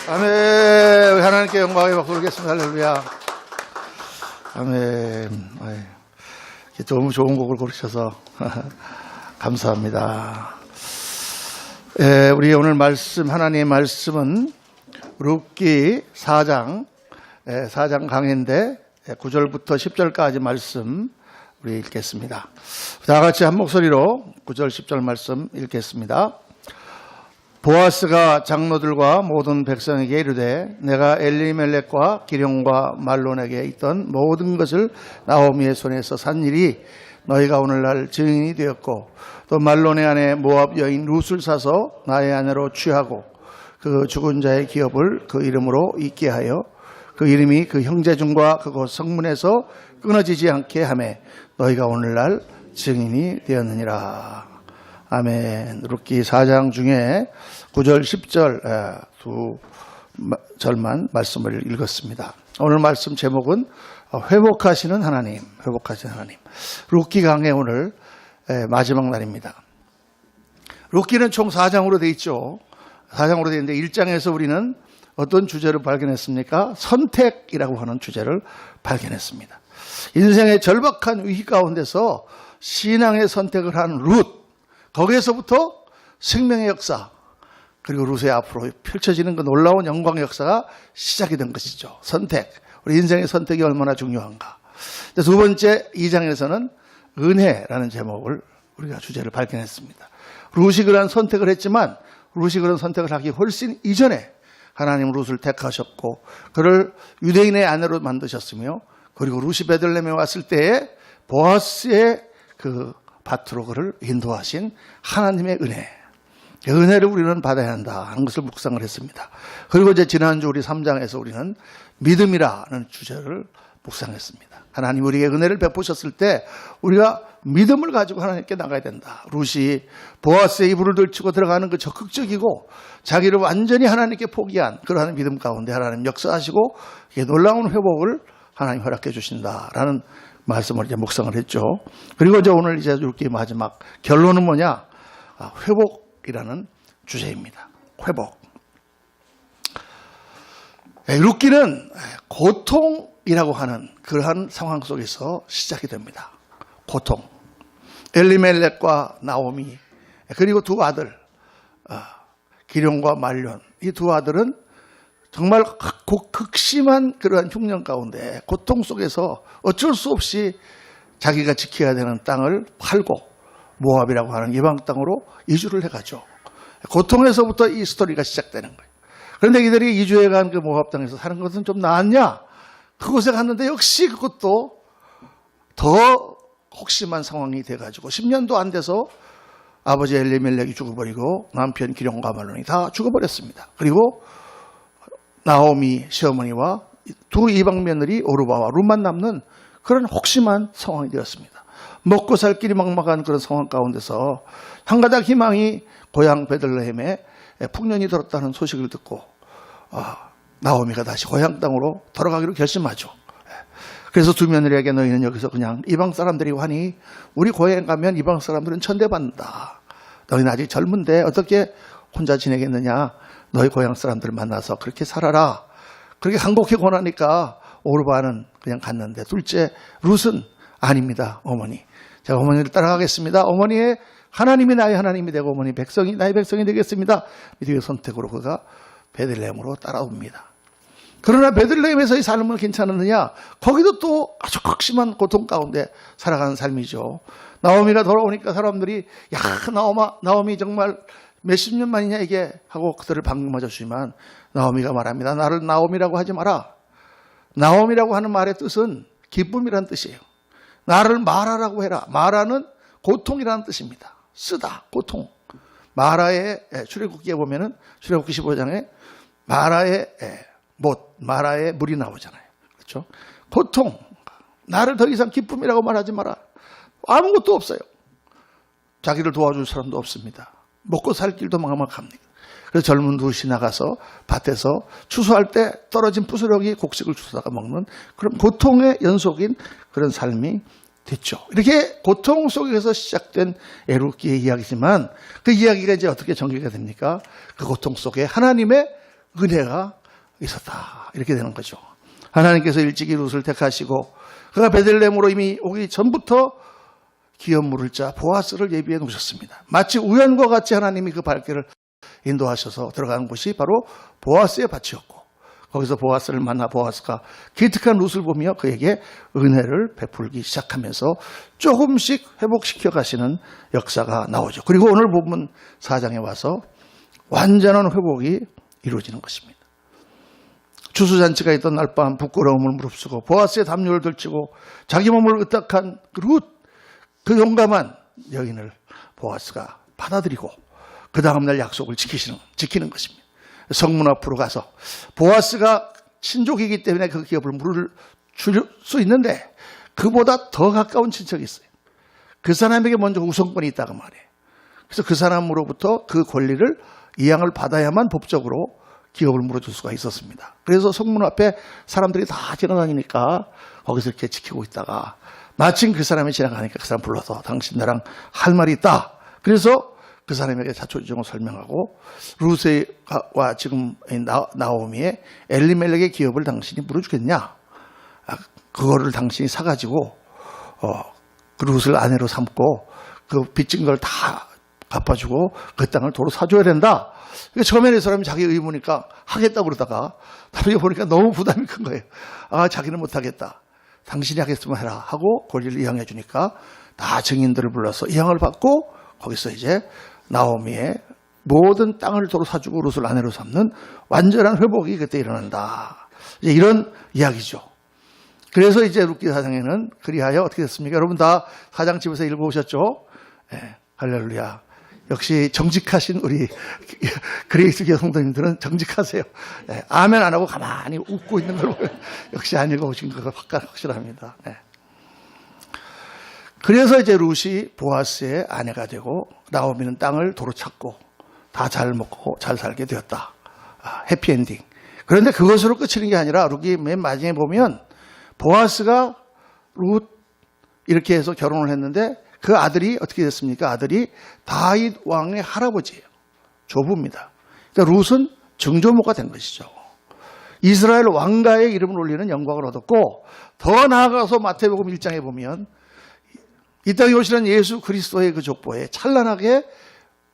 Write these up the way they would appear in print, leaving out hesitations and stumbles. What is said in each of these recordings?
아멘. 하나님께 영광의 박수 드리겠습니다. 할렐루야. 아멘. 너무 좋은 곡을 고르셔서 감사합니다. 우리 오늘 말씀, 하나님의 말씀은 룻기 4장 강해인데 9절부터 10절까지 말씀 우리 읽겠습니다. 다 같이 한 목소리로 9절 10절 말씀 읽겠습니다. 보아스가 장로들과 모든 백성에게 이르되 내가 엘리멜렉과 기럇과 말론에게 있던 모든 것을 나오미의 손에서 산 일이 너희가 오늘날 증인이 되었고 또 말론의 아내 모압 여인 룻을 사서 나의 아내로 취하고 그 죽은 자의 기업을 그 이름으로 잊게 하여 그 이름이 그 형제 중과 그곳 성문에서 끊어지지 않게 하매 너희가 오늘날 증인이 되었느니라. 아멘. 룻기 4장 중에 9절 10절 두 절만 말씀을 읽었습니다. 오늘 말씀 제목은 회복하시는 하나님. 룻기 강의 오늘 마지막 날입니다. 룻기는 총 4장으로 되어 있죠. 4장으로 되어 있는데 1장에서 우리는 어떤 주제를 발견했습니까? 선택이라고 하는 주제를 발견했습니다. 인생의 절박한 위기 가운데서 신앙의 선택을 한 룻, 거기에서부터 생명의 역사, 그리고 룻의 앞으로 펼쳐지는 그 놀라운 영광의 역사가 시작이 된 것이죠. 선택, 우리 인생의 선택이 얼마나 중요한가. 두 번째 2장에서는 은혜라는 제목을 우리가 주제를 발견했습니다. 룻이 그런 선택을 했지만 룻이 그런 선택을 하기 훨씬 이전에 하나님 룻을 택하셨고 그를 유대인의 아내로 만드셨으며 그리고 룻이 베들레헴에 왔을 때에 보아스의 그 밭으로 그를 인도하신 하나님의 은혜. 그 은혜를 우리는 받아야 한다 하는 것을 묵상을 했습니다. 그리고 이제 지난주 우리 3장에서 우리는 믿음이라는 주제를 묵상했습니다. 하나님 우리에게 은혜를 베푸셨을 때 우리가 믿음을 가지고 하나님께 나가야 된다. 룻이 보아스의 이불을 들치고 들어가는 그 적극적이고 자기를 완전히 하나님께 포기한 그러한 믿음 가운데 하나님 역사하시고 놀라운 회복을 하나님 허락해 주신다라는 말씀을 이제 묵상을 했죠. 그리고 이제 오늘 이제 룻기 마지막 결론은 뭐냐? 회복이라는 주제입니다. 회복. 룻기는 고통이라고 하는 그러한 상황 속에서 시작이 됩니다. 고통. 엘리멜렉과 나오미 그리고 두 아들 기럇과 말론 이 두 아들은 정말 극심한 그러한 흉년 가운데 고통 속에서 어쩔 수 없이 자기가 지켜야 되는 땅을 팔고 모압이라고 하는 이방 땅으로 이주를 해가죠. 고통에서부터 이 스토리가 시작되는 거예요. 그런데 이들이 이주해 간 그 모압 땅에서 사는 것은 좀 나았냐? 그곳에 갔는데 역시 그것도 더 혹심한 상황이 돼가지고 10년도 안 돼서 아버지 엘리멜렉이 죽어버리고 남편 기럇과 말론이 다 죽어버렸습니다. 그리고 나오미 시어머니와 두 이방 며느리 오르바와 룻만 남는 그런 혹심한 상황이 되었습니다. 먹고 살 길이 막막한 그런 상황 가운데서 한 가닥 희망이 고향 베들레헴에 풍년이 들었다는 소식을 듣고 나오미가 다시 고향 땅으로 돌아가기로 결심하죠. 그래서 두 며느리에게 너희는 여기서 그냥 이방 사람들이 하니 우리 고향 가면 이방 사람들은 천대받는다. 너희는 아직 젊은데 어떻게 혼자 지내겠느냐. 너희 고향 사람들 만나서 그렇게 살아라. 그렇게 간곡히 권하니까 오르바는 그냥 갔는데 둘째 룻은 아닙니다. 어머니. 제가 어머니를 따라가겠습니다. 어머니의 하나님이 나의 하나님이 되고 어머니 백성이 나의 백성이 되겠습니다. 믿음의 선택으로 그가 베들레헴으로 따라옵니다. 그러나 베들레헴에서의 삶은 괜찮았느냐? 거기도 또 아주 극심한 고통 가운데 살아가는 삶이죠. 나오미가 돌아오니까 사람들이 야 나오미 정말 몇십 년 만이냐 이게 하고 그들을 방문하여 주지만 나오미가 말합니다. 나를 나오미라고 하지 마라. 나오미라고 하는 말의 뜻은 기쁨이라는 뜻이에요. 나를 마라라고 해라. 마라는 고통이라는 뜻입니다. 쓰다, 고통. 마라의 출애굽기에 보면은 출애굽기 15장에 마라의 물이 나오잖아요. 그렇죠? 고통. 나를 더 이상 기쁨이라고 말하지 마라. 아무것도 없어요. 자기를 도와줄 사람도 없습니다. 먹고 살 길도 막막합니다. 그래서 젊은 룻이 나가서 밭에서 추수할 때 떨어진 부스러기 곡식을 주워다가 먹는 그런 고통의 연속인 그런 삶이 됐죠. 이렇게 고통 속에서 시작된 룻기의 이야기지만 그 이야기가 이제 어떻게 전개가 됩니까? 그 고통 속에 하나님의 은혜가 있었다. 이렇게 되는 거죠. 하나님께서 일찍이 룻을 택하시고 그가 베들레헴으로 이미 오기 전부터 기업 물을 자 보아스를 예비해 놓으셨습니다. 마치 우연과 같이 하나님이 그 발길을 인도하셔서 들어가는 곳이 바로 보아스의 밭이었고 거기서 보아스를 만나 보아스가 기특한 룻을 보며 그에게 은혜를 베풀기 시작하면서 조금씩 회복시켜 가시는 역사가 나오죠. 그리고 오늘 본문 4장에 와서 완전한 회복이 이루어지는 것입니다. 추수잔치가 있던 날 밤 부끄러움을 무릅쓰고 보아스의 담요를 들치고 자기 몸을 의탁한 룻 그 용감한 여인을 보아스가 받아들이고 그 다음날 약속을 지키는 것입니다. 성문 앞으로 가서 보아스가 친족이기 때문에 그 기업을 물을 줄 수 있는데 그보다 더 가까운 친척이 있어요. 그 사람에게 먼저 우선권이 있다고 말해요. 그래서 그 사람으로부터 그 권리를 이양을 받아야만 법적으로 기업을 물어줄 수가 있었습니다. 그래서 성문 앞에 사람들이 다 지나다니니까 거기서 이렇게 지키고 있다가 마침 그 사람이 지나가니까 그 사람 불러서 당신 나랑 할 말이 있다. 그래서 그 사람에게 자초지종을 설명하고 룻과 지금 나오미의 엘리멜렉의 기업을 당신이 물어주겠냐? 그거를 당신이 사가지고 그 룻을 아내로 삼고 그 빚진 걸 다 갚아주고 그 땅을 도로 사줘야 된다. 그러니까 처음에는 이 사람이 자기 의무니까 하겠다고 그러다가 나중에 보니까 너무 부담이 큰 거예요. 아, 자기는 못하겠다. 당신이 하겠으면 해라 하고 권리를 이양해 주니까 다 증인들을 불러서 이양을 받고 거기서 이제 나오미의 모든 땅을 도로 사주고 룻을 아내로 삼는 완전한 회복이 그때 일어난다. 이제 이런 이야기죠. 그래서 이제 룻기 4장에는 그리하여 어떻게 됐습니까? 여러분 다 4장 집에서 읽어오셨죠? 네, 할렐루야. 역시 정직하신 우리 그레이스교 성도님들은 정직하세요. 네, 아멘 안 하고 가만히 웃고 있는 걸 보면 역시 안 읽어오신 거 확실합니다. 네. 그래서 이제 룻이 보아스의 아내가 되고 나오미는 땅을 도로 찾고 다 잘 먹고 잘 살게 되었다. 해피엔딩. 그런데 그것으로 끝이는 게 아니라 룻이 맨 마지막에 보면 보아스가 룻 이렇게 해서 결혼을 했는데 그 아들이 어떻게 됐습니까? 아들이 다윗 왕의 할아버지예요. 조부입니다. 그러니까 룻은 증조모가 된 것이죠. 이스라엘 왕가의 이름을 올리는 영광을 얻었고 더 나아가서 마태복음 1장에 보면 이 땅에 오시는 예수 그리스도의 그 족보에 찬란하게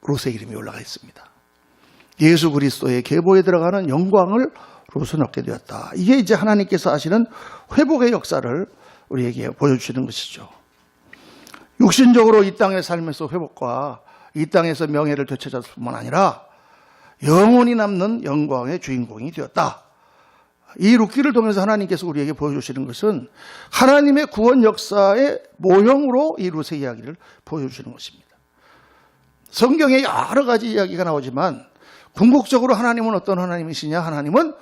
룻의 이름이 올라가 있습니다. 예수 그리스도의 계보에 들어가는 영광을 룻은 얻게 되었다. 이게 이제 하나님께서 하시는 회복의 역사를 우리에게 보여주시는 것이죠. 육신적으로 이 땅에 살면서 회복과 이 땅에서 명예를 되찾았을 뿐만 아니라 영원히 남는 영광의 주인공이 되었다. 이 룻기를 통해서 하나님께서 우리에게 보여주시는 것은 하나님의 구원 역사의 모형으로 이 룻의 이야기를 보여주시는 것입니다. 성경에 여러 가지 이야기가 나오지만 궁극적으로 하나님은 어떤 하나님이시냐? 하나님은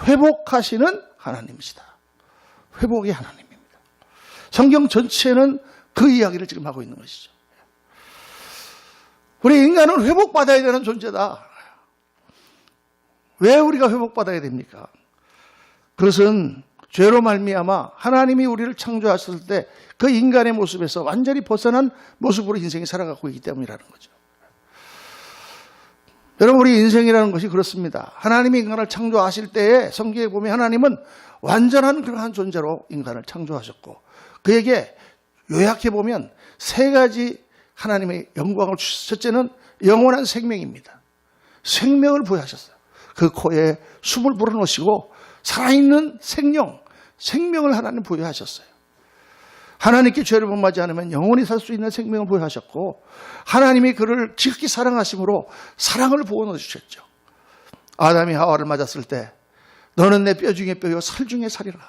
회복하시는 하나님이시다. 회복의 하나님입니다. 성경 전체는 그 이야기를 지금 하고 있는 것이죠. 우리 인간은 회복받아야 되는 존재다. 왜 우리가 회복받아야 됩니까? 그것은 죄로 말미암아 하나님이 우리를 창조하셨을 때 그 인간의 모습에서 완전히 벗어난 모습으로 인생이 살아가고 있기 때문이라는 거죠. 여러분 우리 인생이라는 것이 그렇습니다. 하나님이 인간을 창조하실 때에 성경에 보면 하나님은 완전한 그러한 존재로 인간을 창조하셨고 그에게 요약해 보면 세 가지 하나님의 영광을 주셨어요. 첫째는 영원한 생명입니다. 생명을 부여하셨어요. 그 코에 숨을 불어넣으시고 살아있는 생명을 하나님 부여하셨어요. 하나님께 죄를 범하지 않으면 영원히 살 수 있는 생명을 부여하셨고 하나님이 그를 지극히 사랑하심으로 사랑을 부어 주셨죠. 아담이 하와를 맞았을 때 너는 내 뼈 중에 뼈요 살 중에 살이라.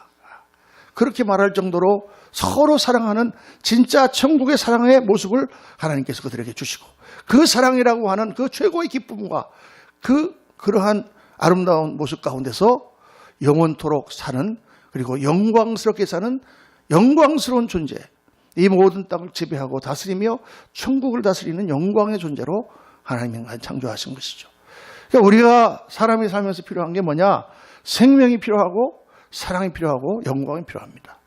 그렇게 말할 정도로 서로 사랑하는 진짜 천국의 사랑의 모습을 하나님께서 그들에게 주시고 그 사랑이라고 하는 그 최고의 기쁨과 그러한 아름다운 모습 가운데서 영원토록 사는 그리고 영광스럽게 사는 영광스러운 존재, 이 모든 땅을 지배하고 다스리며 천국을 다스리는 영광의 존재로 하나님이 인간을 창조하신 것이죠. 그러니까 우리가 사람이 살면서 필요한 게 뭐냐? 생명이 필요하고 사랑이 필요하고 영광이 필요합니다.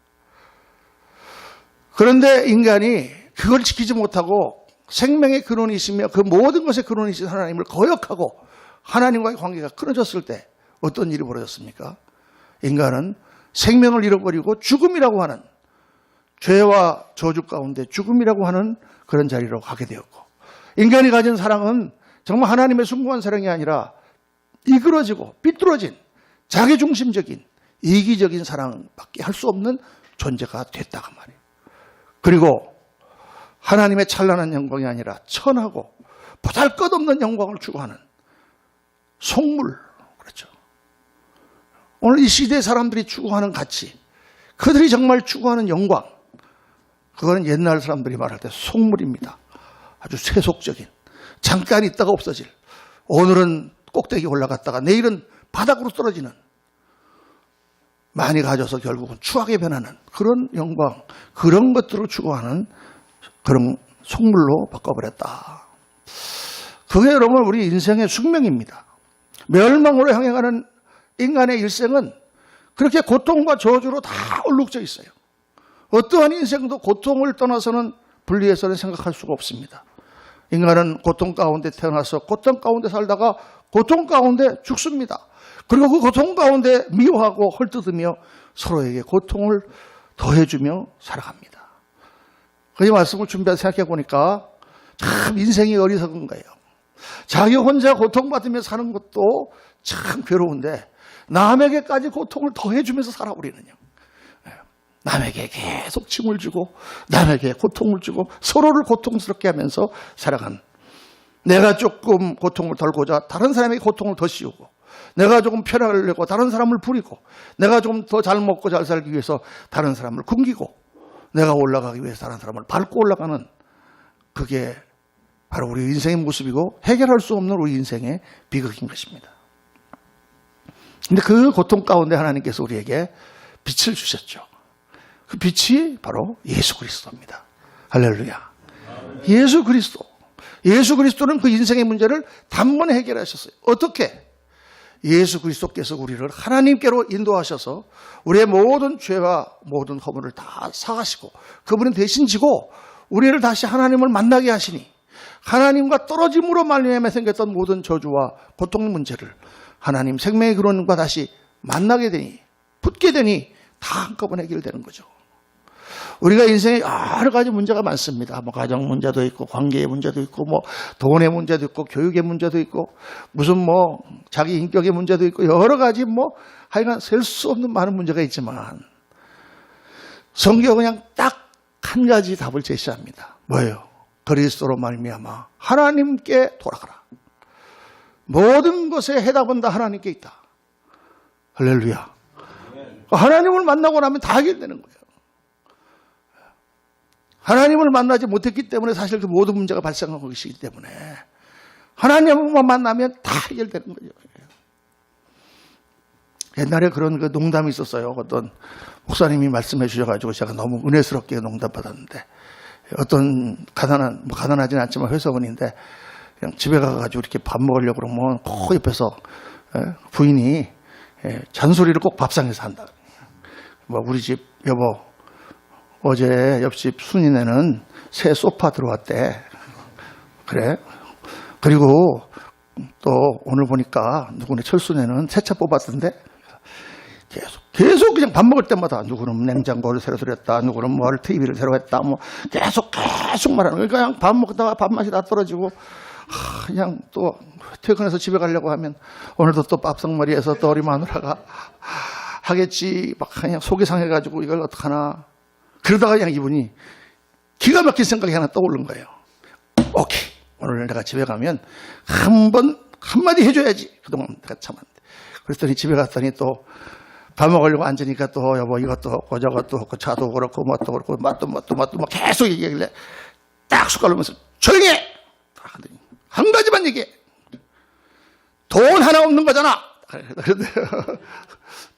그런데 인간이 그걸 지키지 못하고 생명의 근원이시며 그 모든 것의 근원이신 하나님을 거역하고 하나님과의 관계가 끊어졌을 때 어떤 일이 벌어졌습니까? 인간은 생명을 잃어버리고 죽음이라고 하는, 죄와 저주 가운데 죽음이라고 하는 그런 자리로 가게 되었고, 인간이 가진 사랑은 정말 하나님의 숭고한 사랑이 아니라 이그러지고 삐뚤어진 자기중심적인 이기적인 사랑밖에 할 수 없는 존재가 됐다고 말이에요. 그리고 하나님의 찬란한 영광이 아니라 천하고 보잘것없는 영광을 추구하는 속물, 그렇죠. 오늘 이 시대 사람들이 추구하는 가치, 그들이 정말 추구하는 영광, 그거는 옛날 사람들이 말할 때 속물입니다. 아주 세속적인, 잠깐 있다가 없어질, 오늘은 꼭대기 올라갔다가 내일은 바닥으로 떨어지는, 많이 가져서 결국은 추하게 변하는 그런 영광, 그런 것들을 추구하는 그런 속물로 바꿔버렸다. 그게 여러분 우리 인생의 숙명입니다. 멸망으로 향해 가는 인간의 일생은 그렇게 고통과 저주로 다 얼룩져 있어요. 어떠한 인생도 고통을 떠나서는 분리해서는 생각할 수가 없습니다. 인간은 고통 가운데 태어나서 고통 가운데 살다가 고통 가운데 죽습니다. 그리고 그 고통 가운데 미워하고 헐뜯으며 서로에게 고통을 더해주며 살아갑니다. 그 말씀을 준비해서 생각해 보니까 참 인생이 어리석은 거예요. 자기 혼자 고통받으며 사는 것도 참 괴로운데 남에게까지 고통을 더해주면서 살아 우리는요. 남에게 계속 짐을 주고 남에게 고통을 주고 서로를 고통스럽게 하면서 살아간, 내가 조금 고통을 덜고자 다른 사람에게 고통을 더 씌우고, 내가 조금 편하려고 다른 사람을 부리고, 내가 좀 더 잘 먹고 잘 살기 위해서 다른 사람을 굶기고, 내가 올라가기 위해서 다른 사람을 밟고 올라가는, 그게 바로 우리 인생의 모습이고 해결할 수 없는 우리 인생의 비극인 것입니다. 그런데 그 고통 가운데 하나님께서 우리에게 빛을 주셨죠. 그 빛이 바로 예수 그리스도입니다. 할렐루야. 예수 그리스도. 예수 그리스도는 그 인생의 문제를 단번에 해결하셨어요. 어떻게? 예수 그리스도께서 우리를 하나님께로 인도하셔서 우리의 모든 죄와 모든 허물을 다 사하시고 그분은 대신 지고 우리를 다시 하나님을 만나게 하시니, 하나님과 떨어짐으로 말미암아 생겼던 모든 저주와 고통 문제를 하나님 생명의 근원과 다시 만나게 되니, 붙게 되니 다 한꺼번에 해결되는 거죠. 우리가 인생에 여러 가지 문제가 많습니다. 뭐 가정 문제도 있고, 관계의 문제도 있고, 뭐 돈의 문제도 있고, 교육의 문제도 있고, 무슨 뭐 자기 인격의 문제도 있고, 여러 가지 뭐 하여간 셀 수 없는 많은 문제가 있지만 성경은 그냥 딱 한 가지 답을 제시합니다. 뭐예요? 그리스도로 말미암아 하나님께 돌아가라. 모든 것의 해답은 다 하나님께 있다. 할렐루야. 하나님을 만나고 나면 다 해결되는 거예요. 하나님을 만나지 못했기 때문에 사실 그 모든 문제가 발생한 것이기 때문에 하나님만 만나면 다 해결되는 거죠. 옛날에 그런 그 농담이 있었어요. 어떤 목사님이 말씀해 주셔가지고 제가 너무 은혜스럽게 농담 받았는데, 어떤 가난하지는 않지만 회사원인데 그냥 집에 가가지고 이렇게 밥 먹으려고 그러면 꼭 옆에서 부인이 잔소리를 꼭 밥상에서 한다. 뭐 우리 집 여보, 어제 옆집 순이네는 새 소파 들어왔대. 그래. 그리고 또 오늘 보니까 누구네 철순이는 새 차 뽑았던데. 계속 그냥 밥 먹을 때마다 누구는 냉장고를 새로 들였다, 누구는 뭘 TV를 새로 했다, 뭐 계속 말하는 거예요. 그냥 밥 먹다가 밥맛이 다 떨어지고, 그냥 또 퇴근해서 집에 가려고 하면 오늘도 또 밥상머리에서 또 우리 마누라가 하겠지, 막 그냥 속이 상해가지고 이걸 어떡하나. 그러다가 그냥 이분이 기가 막힌 생각이 하나 떠오른 거예요. 오케이, 오늘 내가 집에 가면 한마디 해줘야지. 그동안 내가 참았는데. 그랬더니 집에 갔더니 또 밥 먹으려고 앉으니까 또 여보 이것도 없고 저것도 없고 차도 그렇고 뭣도 그렇고 맛도 막 계속 얘기하길래 딱 숟갈 넣으면서 조용히 해! 한 가지만 얘기해. 돈 하나 없는 거잖아.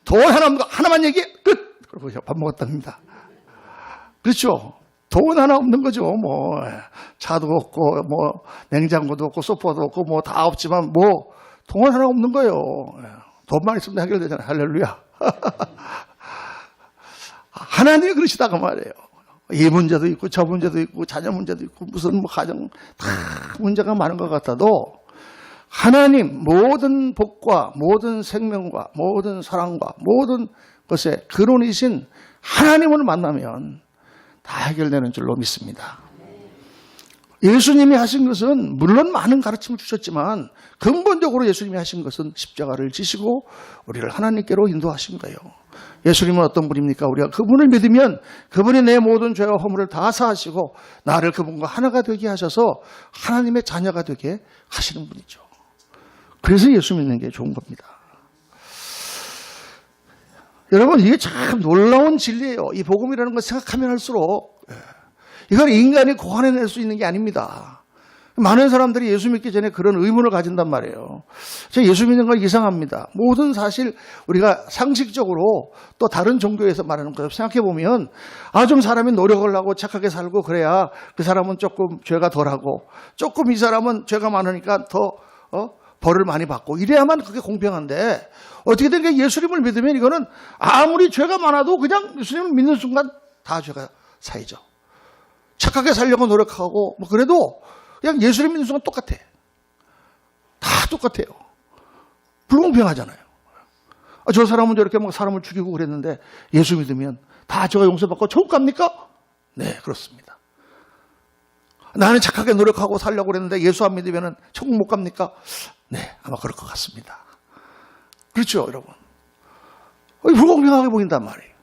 돈 하나 없는 거 하나만 얘기해. 끝! 그러고 밥 먹었답니다. 그렇죠. 돈 하나 없는 거죠. 뭐 차도 없고 뭐 냉장고도 없고 소파도 없고 뭐 다 없지만 뭐 돈 하나 없는 거예요. 돈만 있으면 해결되잖아요. 할렐루야. 하나님이 그러시다가 말이에요. 이 문제도 있고 저 문제도 있고 자녀 문제도 있고 무슨 뭐 가정 다 문제가 많은 것 같아도 하나님 모든 복과 모든 생명과 모든 사랑과 모든 것의 근원이신 하나님을 만나면 다 해결되는 줄로 믿습니다. 예수님이 하신 것은 물론 많은 가르침을 주셨지만 근본적으로 예수님이 하신 것은 십자가를 지시고 우리를 하나님께로 인도하신 거예요. 예수님은 어떤 분입니까? 우리가 그분을 믿으면 그분이 내 모든 죄와 허물을 다 사하시고 나를 그분과 하나가 되게 하셔서 하나님의 자녀가 되게 하시는 분이죠. 그래서 예수 믿는 게 좋은 겁니다. 여러분, 이게 참 놀라운 진리예요. 이 복음이라는 걸 생각하면 할수록 이건 인간이 고안해낼 수 있는 게 아닙니다. 많은 사람들이 예수 믿기 전에 그런 의문을 가진단 말이에요. 제가 예수 믿는 건 이상합니다. 모든 사실 우리가 상식적으로 또 다른 종교에서 말하는 것을 생각해 보면 좀 사람이 노력을 하고 착하게 살고 그래야 그 사람은 조금 죄가 덜하고 조금 이 사람은 죄가 많으니까 더 벌을 많이 받고 이래야만 그게 공평한데 어떻게 된 게 예수님을 믿으면 이거는 아무리 죄가 많아도 그냥 예수님을 믿는 순간 다 죄가 사이죠. 착하게 살려고 노력하고 뭐 그래도 그냥 예수님 믿는 순간 똑같아. 다 똑같아요. 불공평하잖아요. 저 사람은 저렇게 막 사람을 죽이고 그랬는데 예수 믿으면 다 저가 용서받고 천국 갑니까? 네, 그렇습니다. 나는 착하게 노력하고 살려고 그랬는데 예수 안 믿으면 천국 못 갑니까? 네, 아마 그럴 것 같습니다. 그렇죠, 여러분? 불공평하게 보인단 말이에요.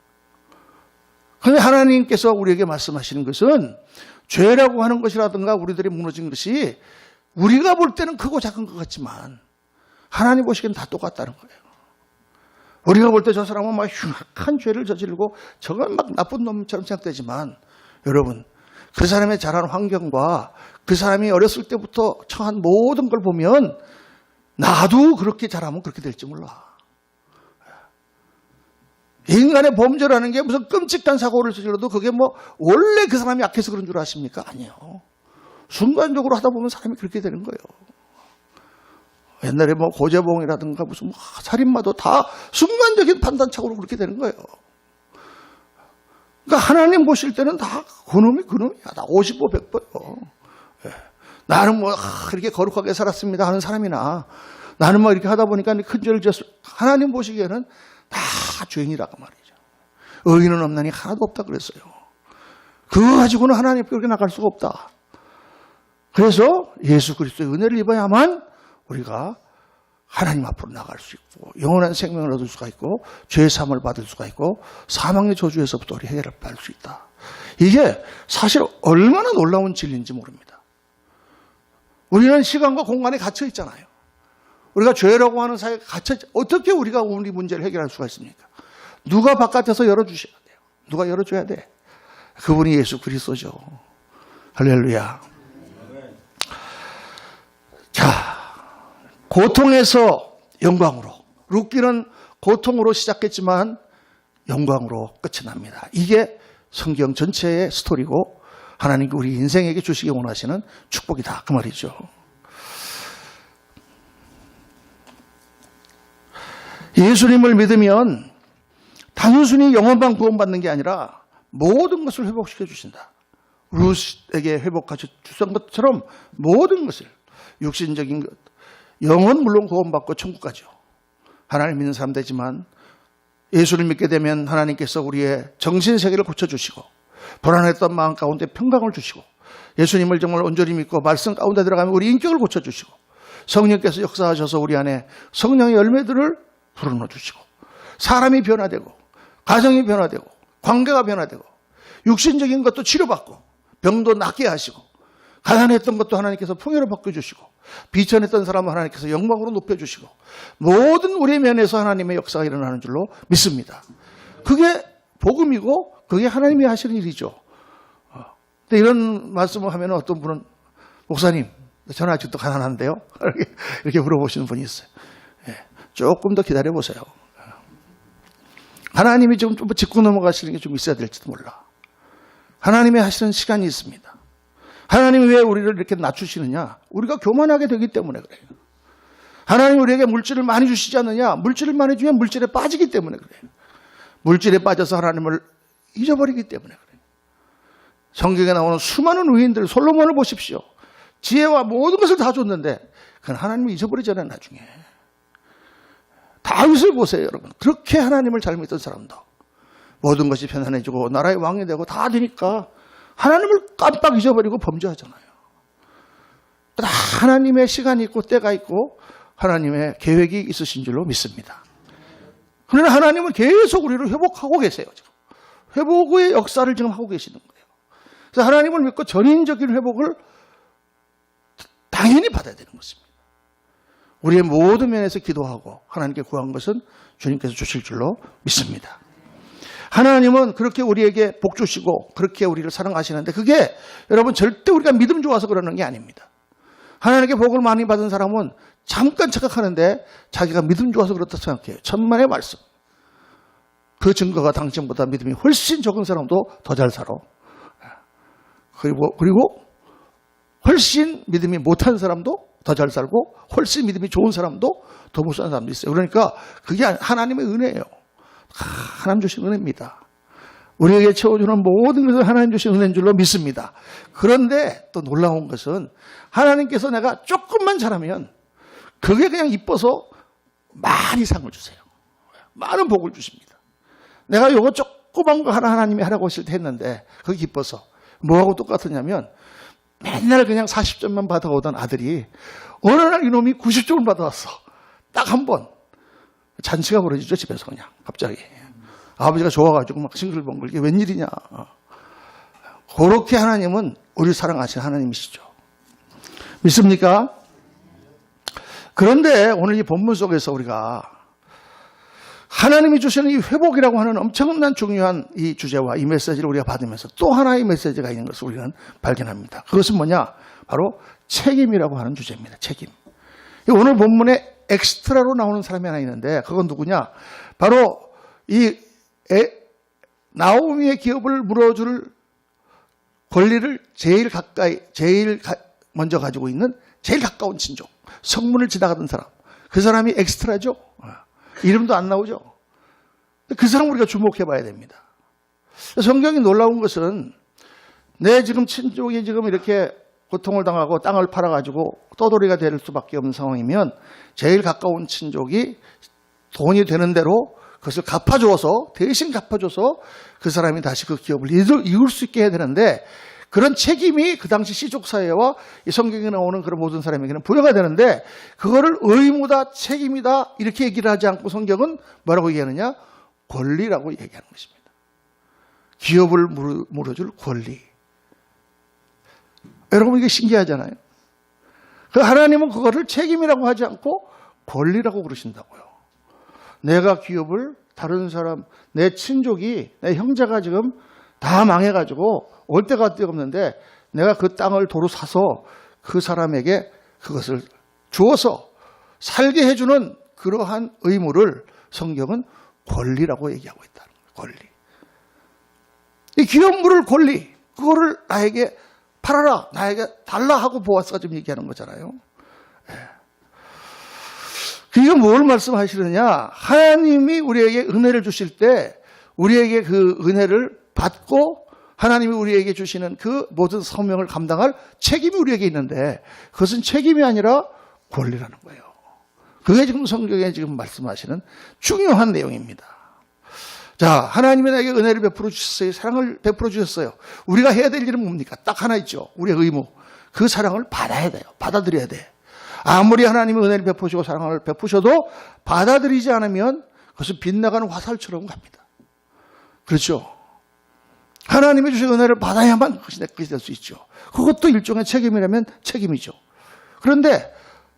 그런데 하나님께서 우리에게 말씀하시는 것은 죄라고 하는 것이라든가 우리들이 무너진 것이 우리가 볼 때는 크고 작은 것 같지만 하나님 보시기엔 다 똑같다는 거예요. 우리가 볼 때 저 사람은 막 흉악한 죄를 저지르고 저건 막 나쁜 놈처럼 생각되지만 여러분, 그 사람의 자란 환경과 그 사람이 어렸을 때부터 처한 모든 걸 보면 나도 그렇게 자라면 그렇게 될지 몰라. 인간의 범죄라는 게 무슨 끔찍한 사고를 저질러도 그게 뭐 원래 그 사람이 약해서 그런 줄 아십니까? 아니에요. 순간적으로 하다 보면 사람이 그렇게 되는 거예요. 옛날에 뭐 고재봉이라든가 무슨 살인마도 다 순간적인 판단착오로 그렇게 되는 거예요. 그러니까 하나님 보실 때는 다 그놈이야. 다 50보 100보요. 나는 뭐 이렇게 거룩하게 살았습니다 하는 사람이나 나는 뭐 이렇게 하다 보니까 큰 죄를 지었어. 하나님 보시기에는 다 죄인이라고 말이죠. 의인은 없나니 하나도 없다 그랬어요. 그거 가지고는 하나님 앞에 나갈 수가 없다. 그래서 예수 그리스도의 은혜를 입어야만 우리가 하나님 앞으로 나갈 수 있고 영원한 생명을 얻을 수가 있고 죄의 사함을 받을 수가 있고 사망의 저주에서부터 우리 해결을 받을 수 있다. 이게 사실 얼마나 놀라운 진리인지 모릅니다. 우리는 시간과 공간에 갇혀 있잖아요. 우리가 죄라고 하는 사회에 갇혀 있잖아요. 어떻게 우리가 우리 문제를 해결할 수가 있습니까? 누가 바깥에서 열어주셔야 돼요. 누가 열어줘야 돼. 그분이 예수 그리스도죠. 할렐루야. 자, 고통에서 영광으로. 룻기는 고통으로 시작했지만 영광으로 끝이 납니다. 이게 성경 전체의 스토리고 하나님께 우리 인생에게 주시기 원하시는 축복이다. 그 말이죠. 예수님을 믿으면 단순히 영혼만 구원받는 게 아니라 모든 것을 회복시켜 주신다. 룻에게 회복하셔 주신 것처럼 모든 것을 육신적인 것, 영혼 물론 구원받고 천국 가죠. 하나님 믿는 사람 되지만 예수를 믿게 되면 하나님께서 우리의 정신세계를 고쳐주시고 불안했던 마음 가운데 평강을 주시고 예수님을 정말 온전히 믿고 말씀 가운데 들어가면 우리 인격을 고쳐주시고 성령께서 역사하셔서 우리 안에 성령의 열매들을 불어넣어 주시고 사람이 변화되고 가정이 변화되고 관계가 변화되고 육신적인 것도 치료받고 병도 낫게 하시고 가난했던 것도 하나님께서 풍요로 바꿔주시고 비천했던 사람은 하나님께서 영광으로 높여주시고 모든 우리 면에서 하나님의 역사가 일어나는 줄로 믿습니다. 그게 복음이고 그게 하나님이 하시는 일이죠. 근데 이런 말씀을 하면 어떤 분은 목사님 저는 아직도 가난한데요? 이렇게 물어보시는 분이 있어요. 조금 더 기다려보세요. 하나님이 좀 짚고 넘어가시는 게 좀 있어야 될지도 몰라. 하나님이 하시는 시간이 있습니다. 하나님이 왜 우리를 이렇게 낮추시느냐? 우리가 교만하게 되기 때문에 그래요. 하나님이 우리에게 물질을 많이 주시지 않느냐? 물질을 많이 주면 물질에 빠지기 때문에 그래요. 물질에 빠져서 하나님을 잊어버리기 때문에 그래요. 성경에 나오는 수많은 의인들, 솔로몬을 보십시오. 지혜와 모든 것을 다 줬는데 그건 하나님을 잊어버리잖아요, 나중에. 다윗을 보세요, 여러분. 그렇게 하나님을 잘 믿던 사람도 모든 것이 편안해지고 나라의 왕이 되고 다 되니까 하나님을 깜빡 잊어버리고 범죄하잖아요. 하나님의 시간이 있고 때가 있고 하나님의 계획이 있으신 줄로 믿습니다. 그러나 하나님은 계속 우리를 회복하고 계세요. 지금. 회복의 역사를 지금 하고 계시는 거예요. 그래서 하나님을 믿고 전인적인 회복을 당연히 받아야 되는 것입니다. 우리의 모든 면에서 기도하고 하나님께 구한 것은 주님께서 주실 줄로 믿습니다. 하나님은 그렇게 우리에게 복 주시고 그렇게 우리를 사랑하시는데 그게 여러분 절대 우리가 믿음 좋아서 그러는 게 아닙니다. 하나님께 복을 많이 받은 사람은 잠깐 착각하는데 자기가 믿음 좋아서 그렇다 생각해요. 천만의 말씀. 그 증거가 당신보다 믿음이 훨씬 적은 사람도 더 잘 살아. 그리고 훨씬 믿음이 못한 사람도 더 잘 살고 훨씬 믿음이 좋은 사람도 더 못 사는 사람도 있어요. 그러니까 그게 하나님의 은혜예요. 하나님 주신 은혜입니다. 우리에게 채워주는 모든 것은 하나님 주신 은혜인 줄로 믿습니다. 그런데 또 놀라운 것은 하나님께서 내가 조금만 잘하면 그게 그냥 이뻐서 많이 상을 주세요. 많은 복을 주십니다. 내가 요거 조그만 거 하나님이 하라고 하실 때 했는데 그게 기뻐서 뭐하고 똑같았냐면 맨날 그냥 40점만 받아오던 아들이 어느 날 이놈이 90점을 받아왔어. 딱 한 번. 잔치가 벌어지죠, 집에서 그냥 갑자기. 아버지가 좋아가지고 막 싱글벙글 이게 웬일이냐. 그렇게 하나님은 우리를 사랑하시는 하나님이시죠. 믿습니까? 그런데 오늘 이 본문 속에서 우리가 하나님이 주시는 이 회복이라고 하는 엄청난 중요한 이 주제와 이 메시지를 우리가 받으면서 또 하나의 메시지가 있는 것을 우리는 발견합니다. 그것은 뭐냐? 바로 책임이라고 하는 주제입니다. 책임. 오늘 본문에 엑스트라로 나오는 사람이 하나 있는데 그건 누구냐? 바로 이 나오미의 기업을 물어줄 권리를 제일 먼저 가지고 있는 제일 가까운 친족, 성문을 지나가던 사람. 그 사람이 엑스트라죠. 이름도 안 나오죠. 그 사람 우리가 주목해 봐야 됩니다. 성경이 놀라운 것은 내 지금 친족이 지금 이렇게 고통을 당하고 땅을 팔아가지고 떠돌이가 될 수밖에 없는 상황이면 제일 가까운 친족이 돈이 되는 대로 그것을 대신 갚아줘서 그 사람이 다시 그 기업을 이룰 수 있게 해야 되는데 그런 책임이 그 당시 시족사회와 이 성경에 나오는 그런 모든 사람에게는 부여가 되는데 그거를 의무다, 책임이다 이렇게 얘기를 하지 않고 성경은 뭐라고 얘기하느냐? 권리라고 얘기하는 것입니다. 기업을 물어줄 권리. 여러분 이게 신기하잖아요. 그 하나님은 그거를 책임이라고 하지 않고 권리라고 그러신다고요. 내가 기업을 다른 사람, 내 친족이, 내 형제가 지금 다 망해가지고 올 데가 없는데 내가 그 땅을 도로 사서 그 사람에게 그것을 주어서 살게 해주는 그러한 의무를 성경은 권리라고 얘기하고 있다는 거예요. 권리. 이 기업 물을 권리, 그거를 나에게 팔아라, 나에게 달라 하고 보아스가 좀 얘기하는 거잖아요. 그게 뭘 말씀하시느냐? 하나님이 우리에게 은혜를 주실 때 우리에게 그 은혜를 받고 하나님이 우리에게 주시는 그 모든 사명을 감당할 책임이 우리에게 있는데 그것은 책임이 아니라 권리라는 거예요. 그게 지금 성경에 지금 말씀하시는 중요한 내용입니다. 자, 하나님이 나에게 은혜를 베풀어 주셨어요. 사랑을 베풀어 주셨어요. 우리가 해야 될 일은 뭡니까? 딱 하나 있죠. 우리의 의무. 그 사랑을 받아야 돼요. 받아들여야 돼. 아무리 하나님이 은혜를 베푸시고 사랑을 베푸셔도 받아들이지 않으면 그것은 빗나가는 화살처럼 갑니다. 그렇죠? 하나님이 주신 은혜를 받아야만 그것이 내 것이 될 수 있죠. 그것도 일종의 책임이라면 책임이죠. 그런데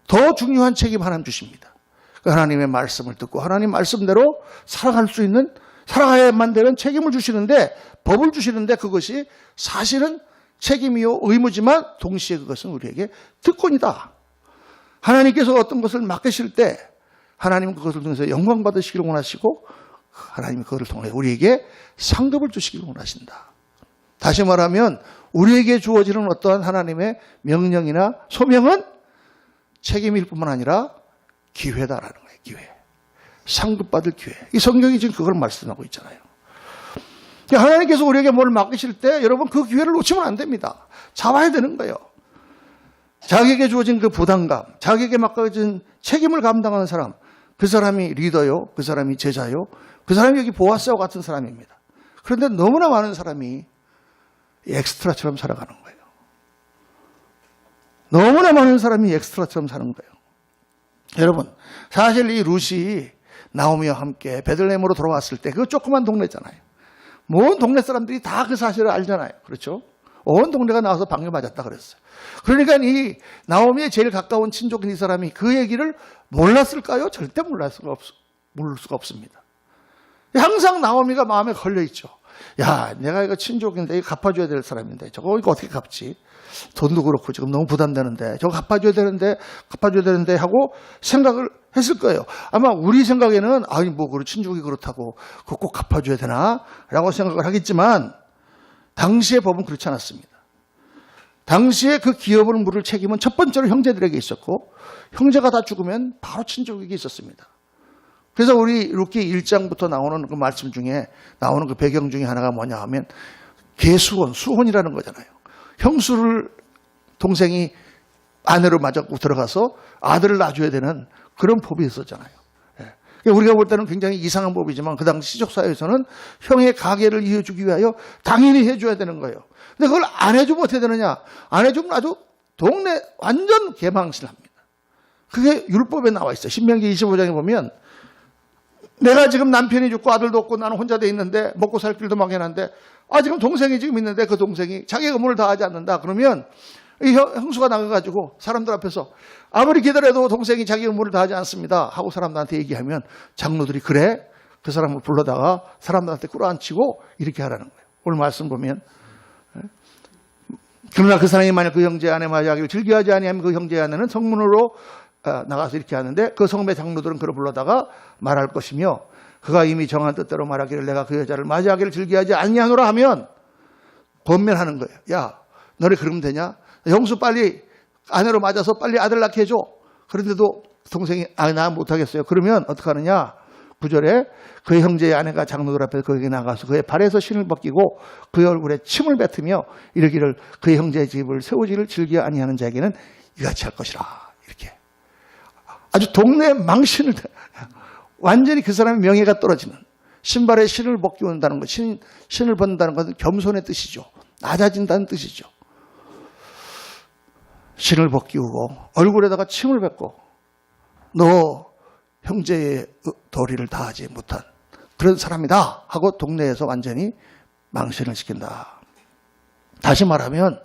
더 중요한 책임 하나님 주십니다. 하나님의 말씀을 듣고 하나님 말씀대로 살아갈 수 있는 살아가야만 되는 책임을 주시는데 법을 주시는데 그것이 사실은 책임이요 의무지만 동시에 그것은 우리에게 특권이다. 하나님께서 어떤 것을 맡기실 때 하나님은 그것을 통해서 영광 받으시기를 원하시고 하나님이 그것을 통해 우리에게 상급을 주시기를 원하신다. 다시 말하면 우리에게 주어지는 어떠한 하나님의 명령이나 소명은 책임일 뿐만 아니라 기회다라는 거예요. 기회. 상급받을 기회. 이 성경이 지금 그걸 말씀하고 있잖아요. 하나님께서 우리에게 뭘 맡기실 때 여러분 그 기회를 놓치면 안 됩니다. 잡아야 되는 거예요. 자기에게 주어진 그 부담감, 자기에게 맡겨진 책임을 감당하는 사람, 그 사람이 리더요, 그 사람이 제자요, 그 사람이 여기 보아스와 같은 사람입니다. 그런데 너무나 많은 사람이 엑스트라처럼 살아가는 거예요. 너무나 많은 사람이 엑스트라처럼 사는 거예요. 여러분, 사실 이 룻이 나오미와 함께 베들레헴으로 돌아왔을 때 그 조그만 동네잖아요. 모든 동네 사람들이 다 그 사실을 알잖아요. 그렇죠? 온 동네가 나와서 방귀 맞았다 그랬어요. 그러니까 이 나오미의 제일 가까운 친족인 이 사람이 그 얘기를 몰랐을까요? 절대 모를 수가 없습니다. 항상 나오미가 마음에 걸려있죠. 야, 내가 이거 친족인데 이거 갚아줘야 될 사람인데 저거 이거 어떻게 갚지? 돈도 그렇고 지금 너무 부담되는데 저거 갚아줘야 되는데 하고 생각을 했을 거예요. 아마 우리 생각에는 아니 뭐 그 친족이 그렇다고 그거 꼭 갚아줘야 되나? 라고 생각을 하겠지만 당시의 법은 그렇지 않았습니다. 당시에 그 기업을 물을 책임은 첫 번째로 형제들에게 있었고 형제가 다 죽으면 바로 친족에게 있었습니다. 그래서 우리 룻기 1장부터 나오는 그 말씀 중에 나오는 그 배경 중에 하나가 뭐냐 하면 계수혼, 수혼이라는 거잖아요. 형수를 동생이 아내로 맞았고 들어가서 아들을 낳아줘야 되는 그런 법이 있었잖아요. 우리가 볼 때는 굉장히 이상한 법이지만 그 당시 시족사회에서는 형의 가계를 이어주기 위하여 당연히 해줘야 되는 거예요. 근데 그걸 안 해주면 어떻게 되느냐? 안 해주면 아주 동네 완전 개망신합니다. 그게 율법에 나와 있어요. 신명기 25장에 보면 내가 지금 남편이 죽고 아들도 없고 나는 혼자 돼 있는데 먹고 살 길도 막연한데 지금 동생이 지금 있는데 그 동생이 자기 의무를 다하지 않는다. 그러면 이 형수가 나가가지고 사람들 앞에서 아무리 기다려도 동생이 자기 의무를 다하지 않습니다 하고 사람들한테 얘기하면 장로들이 그래? 그 사람을 불러다가 사람들한테 끌어안치고 이렇게 하라는 거예요. 오늘 말씀 보면 그러나 그 사람이 만약 그 형제 아내 맞이하기를 즐겨하지 아니하면 그 형제 아내는 성문으로 나가서 이렇게 하는데 그 성배 장로들은 그를 불러다가 말할 것이며 그가 이미 정한 뜻대로 말하기를 내가 그 여자를 맞이하기를 즐겨하지 아니하노라 하면 권면하는 거예요. 야, 너네 그러면 되냐? 형수 빨리 아내로 맞아서 빨리 아들 낳게 해줘. 그런데도 동생이 나 못하겠어요. 그러면 어떻게 하느냐? 9절에 그의 형제의 아내가 장로들 앞에서 그에게 나가서 그의 발에서 신을 벗기고 그의 얼굴에 침을 뱉으며 이르기를 그의 형제의 집을 세우지를 즐겨 아니하는 자에게는 이같이 할 것이라. 이렇게 아주 동네 망신을 완전히 그 사람의 명예가 떨어지는 신발에 신을 벗기운다는 것, 신을 벗는다는 것은 겸손의 뜻이죠. 낮아진다는 뜻이죠. 신을 벗기우고 얼굴에다가 침을 뱉고 너 형제의 도리를 다하지 못한 그런 사람이다 하고 동네에서 완전히 망신을 시킨다. 다시 말하면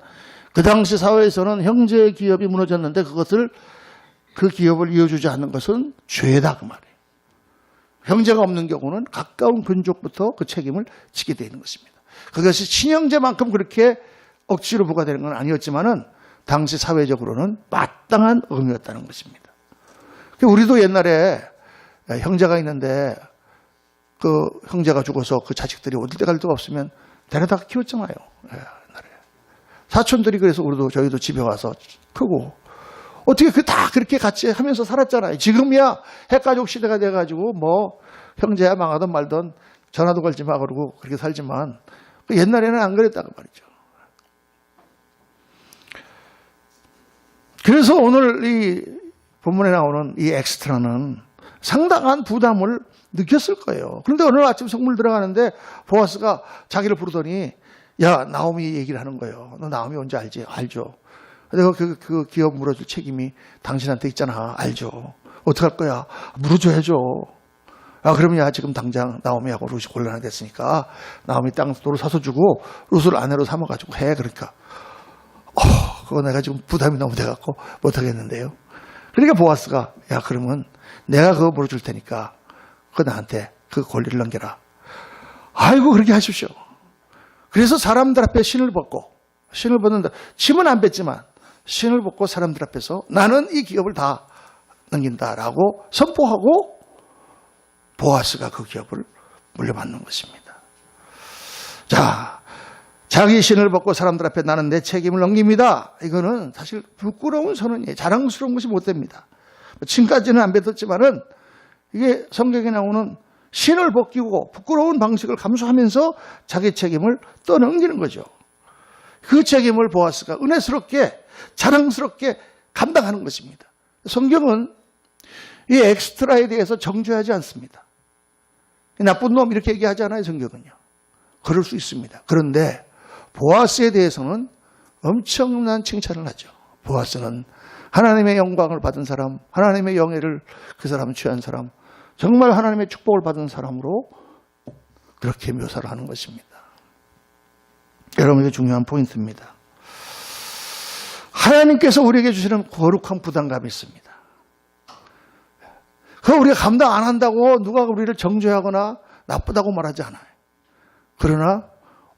그 당시 사회에서는 형제의 기업이 무너졌는데 그 기업을 이어주지 않는 것은 죄다 그 말이에요. 형제가 없는 경우는 가까운 근족부터 그 책임을 지게 되는 것입니다. 그것이 친형제만큼 그렇게 억지로 부과되는 건 아니었지만은 당시 사회적으로는 마땅한 의무였다는 것입니다. 우리도 옛날에 형제가 있는데 그 형제가 죽어서 그 자식들이 어딜 데 갈 데가 없으면 데려다 키웠잖아요. 옛날에. 사촌들이 그래서 저희도 집에 와서 크고 어떻게 다 그렇게 같이 하면서 살았잖아요. 지금이야 핵가족 시대가 돼가지고 뭐 형제야 망하든 말든 전화도 걸지 마 그러고 그렇게 살지만 옛날에는 안 그랬다고 말이죠. 그래서 오늘 이 본문에 나오는 이 엑스트라는 상당한 부담을 느꼈을 거예요. 그런데 오늘 아침 성물 들어가는데 보아스가 자기를 부르더니 야 나오미 얘기를 하는 거예요. 너 나오미 언제 알지? 알죠. 내가 그 기업 물어줄 책임이 당신한테 있잖아. 알죠. 어떡할 거야? 물어줘야죠. 그러면 야 지금 당장 나오미하고 룻이 곤란이 됐으니까 나오미 땅 도로 사서 주고 룻을 아내로 삼아가지고 해. 그러니까 그거 내가 지금 부담이 너무 돼갖고 못하겠는데요. 그러니까 보아스가 야 그러면 내가 그거 물어줄 테니까 그거 나한테 그 권리를 넘겨라. 아이고 그렇게 하십시오. 그래서 사람들 앞에 신을 벗는다. 침은 안 뱉지만 신을 벗고 사람들 앞에서 나는 이 기업을 다 넘긴다라고 선포하고 보아스가 그 기업을 물려받는 것입니다. 자, 자기 신을 벗고 사람들 앞에 나는 내 책임을 넘깁니다. 이거는 사실 부끄러운 선언이에요. 자랑스러운 것이 못 됩니다. 침까지는 안 뱉었지만은 이게 성경에 나오는 신을 벗기고 부끄러운 방식을 감수하면서 자기 책임을 떠넘기는 거죠. 그 책임을 보아스가 은혜스럽게 자랑스럽게 감당하는 것입니다. 성경은 이 엑스트라에 대해서 정죄하지 않습니다. 나쁜 놈 이렇게 얘기하지 않아요, 성경은요. 그럴 수 있습니다. 그런데 보아스에 대해서는 엄청난 칭찬을 하죠. 보아스는 하나님의 영광을 받은 사람, 하나님의 영예를 그 사람은 취한 사람, 정말 하나님의 축복을 받은 사람으로 그렇게 묘사를 하는 것입니다. 여러분, 이게 중요한 포인트입니다. 하나님께서 우리에게 주시는 거룩한 부담감이 있습니다. 그거 우리가 감당 안 한다고 누가 우리를 정죄하거나 나쁘다고 말하지 않아요. 그러나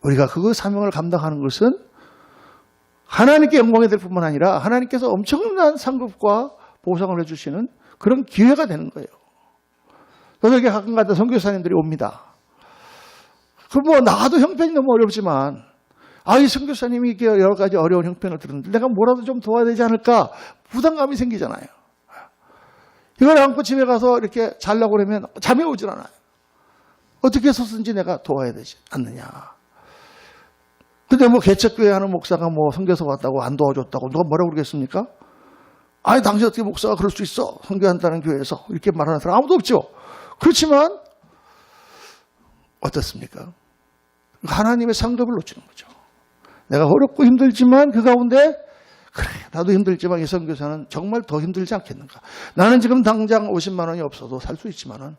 우리가 그 사명을 감당하는 것은 하나님께 영광이 될 뿐만 아니라 하나님께서 엄청난 상급과 보상을 해주시는 그런 기회가 되는 거예요. 저에게 가끔가다 선교사님들이 옵니다. 나가도 형편이 너무 어렵지만, 이 선교사님이 이렇게 여러 가지 어려운 형편을 들었는데 내가 뭐라도 좀 도와야 되지 않을까? 부담감이 생기잖아요. 이걸 안고 집에 가서 이렇게 자려고 그러면 잠이 오질 않아요. 어떻게 해서든지 내가 도와야 되지 않느냐. 근데 개척교회 하는 목사가 선교사 왔다고 안 도와줬다고 누가 뭐라고 그러겠습니까? 당신 어떻게 목사가 그럴 수 있어? 선교한다는 교회에서. 이렇게 말하는 사람 아무도 없죠. 그렇지만 어떻습니까? 하나님의 상급을 놓치는 거죠. 내가 어렵고 힘들지만 그 가운데 그래, 나도 힘들지만 이 선교사는 정말 더 힘들지 않겠는가. 나는 지금 당장 50만 원이 없어도 살 수 있지만은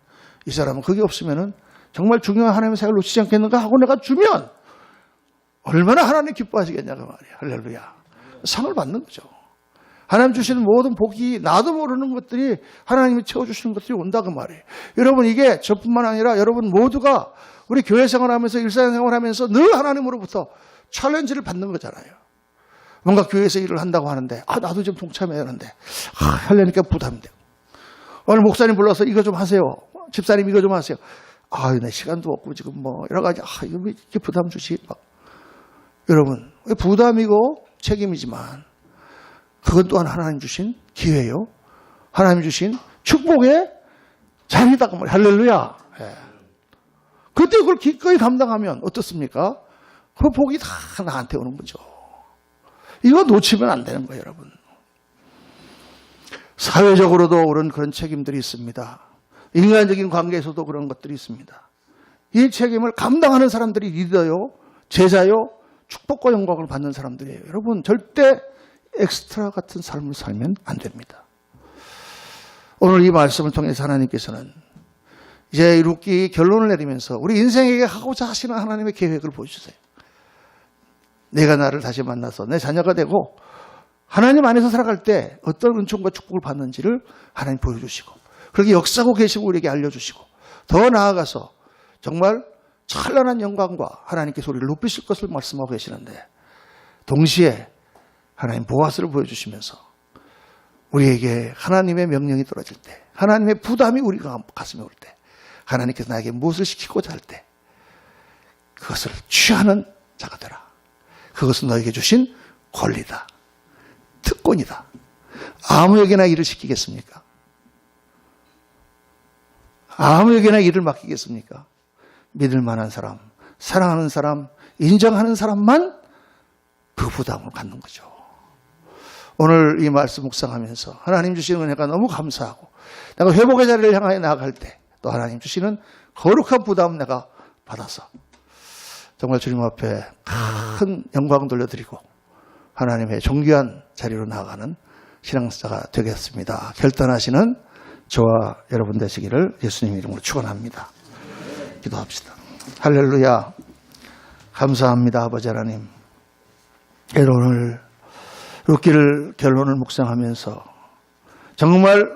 이 사람은 그게 없으면은 정말 중요한 하나님의 사역을 놓치지 않겠는가 하고 내가 주면 얼마나 하나님 기뻐하시겠냐 그 말이야. 할렐루야. 상을 받는 거죠. 하나님 주시는 모든 복이 나도 모르는 것들이 하나님이 채워주시는 것들이 온다 그 말이에요. 여러분, 이게 저뿐만 아니라 여러분 모두가 우리 교회 생활하면서 일상생활하면서 늘 하나님으로부터 챌린지를 받는 거잖아요. 뭔가 교회에서 일을 한다고 하는데 나도 좀 동참해야 하는데 하려니까 부담되고, 오늘 목사님 불러서 이거 좀 하세요. 집사님 이거 좀 하세요. 내 시간도 없고 지금 여러 가지 이거 왜 이렇게 부담 주시. 여러분, 부담이고 책임이지만 그건 또한 하나님 주신 기회요. 하나님 주신 축복의 자리다 그 말이에요. 할렐루야. 그때 그걸 기꺼이 감당하면 어떻습니까? 그 복이 다 나한테 오는 거죠. 이거 놓치면 안 되는 거예요, 여러분. 사회적으로도 그런 책임들이 있습니다. 인간적인 관계에서도 그런 것들이 있습니다. 이 책임을 감당하는 사람들이 리더요, 제자요, 축복과 영광을 받는 사람들이에요. 여러분, 절대 엑스트라 같은 삶을 살면 안 됩니다. 오늘 이 말씀을 통해서 하나님께서는 이제 룻기 결론을 내리면서 우리 인생에게 하고자 하시는 하나님의 계획을 보여주세요. 내가 나를 다시 만나서 내 자녀가 되고 하나님 안에서 살아갈 때 어떤 은총과 축복을 받는지를 하나님 보여주시고, 그렇게 역사하고 계시고 우리에게 알려주시고, 더 나아가서 정말 찬란한 영광과 하나님께서 우리를 높이실 것을 말씀하고 계시는데, 동시에 하나님 보아스를 보여주시면서 우리에게 하나님의 명령이 떨어질 때, 하나님의 부담이 우리 가슴에 올 때, 하나님께서 나에게 무엇을 시키고자 할 때 그것을 취하는 자가 되라. 그것은 너에게 주신 권리다, 특권이다. 아무에게나 일을 시키겠습니까? 아무에게나 일을 맡기겠습니까? 믿을 만한 사람, 사랑하는 사람, 인정하는 사람만 그 부담을 갖는 거죠. 오늘 이 말씀 묵상하면서 하나님 주시는 은혜가 너무 감사하고, 내가 회복의 자리를 향하여 나아갈 때 또 하나님 주시는 거룩한 부담 내가 받아서 정말 주님 앞에 큰 영광 돌려드리고 하나님의 존귀한 자리로 나아가는 신앙자가 되겠습니다. 결단하시는 저와 여러분 되시기를 예수님 이름으로 축원합니다. 기도합시다. 할렐루야. 감사합니다, 아버지 하나님. 오늘 룻기를 결론을 묵상하면서 정말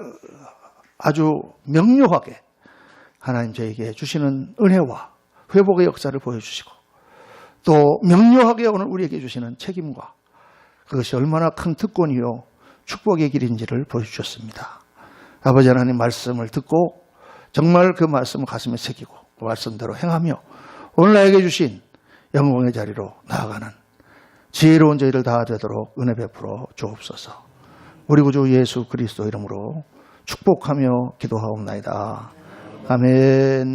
아주 명료하게 하나님 저에게 주시는 은혜와 회복의 역사를 보여주시고, 또 명료하게 오늘 우리에게 주시는 책임과 그것이 얼마나 큰 특권이요 축복의 길인지를 보여주셨습니다. 아버지 하나님 말씀을 듣고 정말 그 말씀을 가슴에 새기고 그 말씀대로 행하며 오늘 나에게 주신 영광의 자리로 나아가는 지혜로운 저희를 다 되도록 은혜 베풀어 주옵소서. 우리 구주 예수 그리스도 이름으로 축복하며 기도하옵나이다. 아멘.